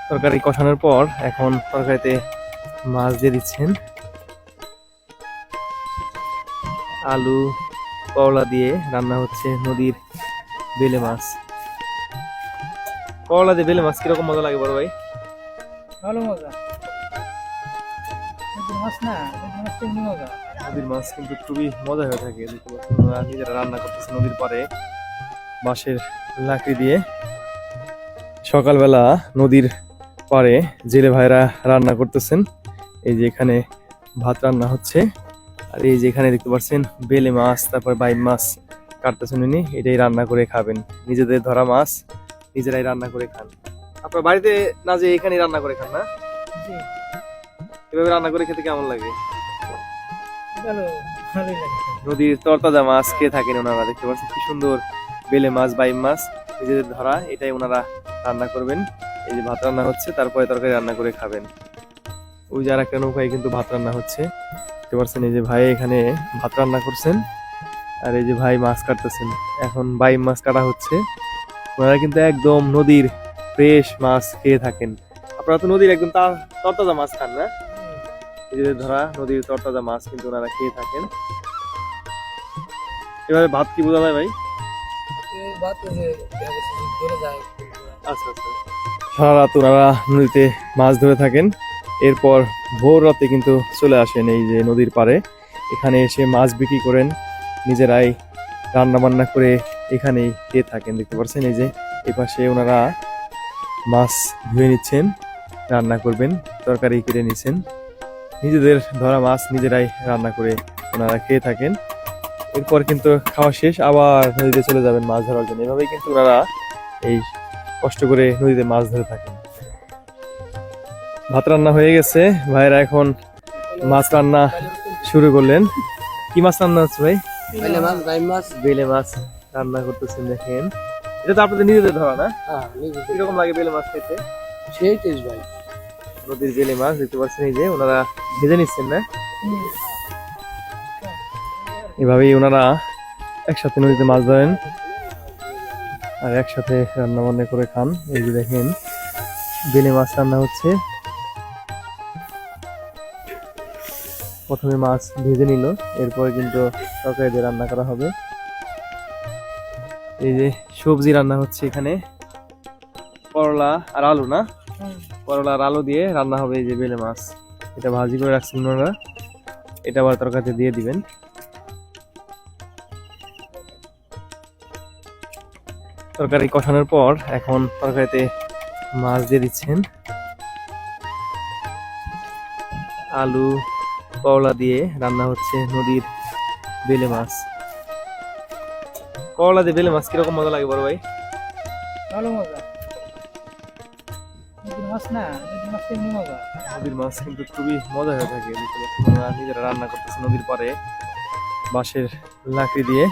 তরকারি কষানোর পর এখন তরকারিতে মাছ দিয়ে দিচ্ছেন। আলু করলা দিয়ে রান্না হচ্ছে নদীর বেলে মাছ। করলা দিয়ে বেলে মাছ কিরকম মজা লাগে বড় ভাই? ভালো মজা। নদীর মাছ না, নদীর মাছ তেমনি মজা। নদীর মাছ কিন্তু খুবই মজা হয়ে থাকে। দেখতে পাচ্ছেন ওনারা নিজেরা রান্না করতেছে নদীর পাড়ে বাঁশের লাকড়ি দিয়ে। সকালবেলা নদীর পাড়ে জেলে ভাইরা রান্না করতেছেন। এই যে এখানে ভাত রান্না হচ্ছে, আর এই যে এখানে দেখতে পাচ্ছেন বেলে মাছ, তারপর বাইম মাছ কাটতেছেন উনি। এটাই রান্না করে খাবেন, নিজেদের ধরা মাছ নিজেরাই রান্না করে খান। আপনার বাড়িতে না যে এখানেই রান্না করে খান না? জি, এভাবে রান্না করে খেতে কেমন লাগে? ভালো, ভালোই লাগে। নদীর তরতাজা মাছ খেয়ে থাকেন ওনারা। দেখতে পাচ্ছেন কি সুন্দর বেলে মাছ বাইম মাছ নিজেদের ধরা, এটাই ওনারা রান্না করবেন। এই যে ভাত রান্না হচ্ছে, তারপরে তরকারি রান্না করে খাবেন। ওই যে আর একটা নৌকায় কিন্তু ভাত রান্না হচ্ছে, দেখতে পাচ্ছেন। এই যে ভাই এখানে ভাত রান্না করছেন, আর এই যে ভাই মাছ কাটতেছেন। এখন বাইম মাছ কাটা হচ্ছে। ওনারা কিন্তু একদম নদীর ফ্রেশ মাছ খেয়ে থাকেন। আপনারা তো নদীর একদম তরতাজা মাছ খান না? নিজেদের ধরা নদীর তরতাজা মাছ কিন্তু ওনারা খেয়ে থাকেন। এভাবে ভাত কি বোঝা যায় ভাই? এই ভাত এই যে দেখা যাচ্ছে যে ধরে যায়। আচ্ছা আচ্ছা। সারা রাত ওনারা নদীতে মাছ ধরে থাকেন। এরপর ভোর রাতে কিন্তু চলে আসেন এই যে নদীর পাড়ে। এখানে এসে মাছ বিক্রি করেন, নিজেরাই রান্না বান্না করে এখানেই খেয়ে থাকেন। দেখতে পাচ্ছেন এই যে এই পাশে ওনারা মাছ ধুয়ে নিচ্ছেন, রান্না করবেন, তরকারি কেটে নিচ্ছেন। নিজেদের ধরা মাছ নিজেরাই রান্না করে ওনারা খেয়ে থাকেন। এরপর কিন্তু খাওয়া শেষ, আবার নদীতে চলে যাবেন মাছ ধরার জন্য। এভাবেই কিন্তু ওনারা এই কষ্ট করে নদীতে মাছ ধরে থাকেন। ভাত রান্না হয়ে গেছে, ভাইরা এখন মাছ রান্না শুরু করলেন। কি মাছ রান্না হচ্ছে ভাই? বেলে মাছ, বাইম মাছ। বেলে মাছ রান্না করতেছেন দেখেন। এটা তো আপনাদের নিজেদের ধরা না? হ্যাঁ, নিজে কিরকম লাগে বেলে মাছ খেতে? সেই টেস্ট ভাই। নদীর বেলে মাছ দেখতে পাচ্ছেন, এই যে ওনারা ভেজে নিচ্ছেন না? এভাবেই ওনারা একসাথে নদীতে মাছ ধরেন আর একসাথে রান্না বান্না করে খান। এই যে দেখেন বেলে মাছ রান্না হচ্ছে। প্রথমে মাছ ভেজে নিল, এরপরে কিন্তু তরকারি দিয়ে রান্না করা হবে। এই যে সবজি রান্না হচ্ছে এখানে, করলা আর আলু না? করলা আর আলু দিয়ে রান্না হবে এই যে বেলে মাছ। এটা ভাজি করে রাখছেন ওনারা, এটা আবার তরকারিতে দিয়ে দিবেন। তরকারি কষানোর পর এখন তরকারিতে মাছ দিয়ে দিচ্ছেন। আলু করলা দিয়ে রান্না হচ্ছে নদীর বেলে মাছ। করলা দিয়ে বেলে মাছ কিরকম মজা লাগে বড় ভাই? ভালো মজা। নদীর মাছ না, নদীর মাছ তেমনি মজা। নদীর মাছ কিন্তু খুবই মজা হয়ে থাকে। দেখতে পাচ্ছেন ওনারা নিজেরা রান্না করতেছে নদীর পাড়ে বাঁশের লাকড়ি দিয়ে।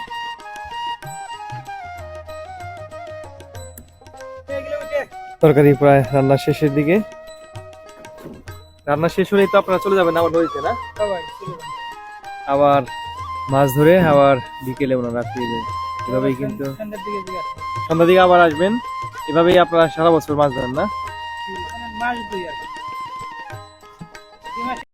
তরকারি প্রায় রান্না শেষের দিকে। রান্না শেষ হলেই তো আপনারা চলে যাবেন আবার নদীতে না? সবাই আবার মাছ ধরে আবার বিকেলে ওনারা ফিরে যাবেন। এভাবেই কিন্তু সন্ধ্যার দিকে দিকে আসে। সন্ধ্যার দিকে আবার আসবেন। এভাবেই আপনারা সারা বছর মাছ ধরেন না? মাছ দুই আর কি।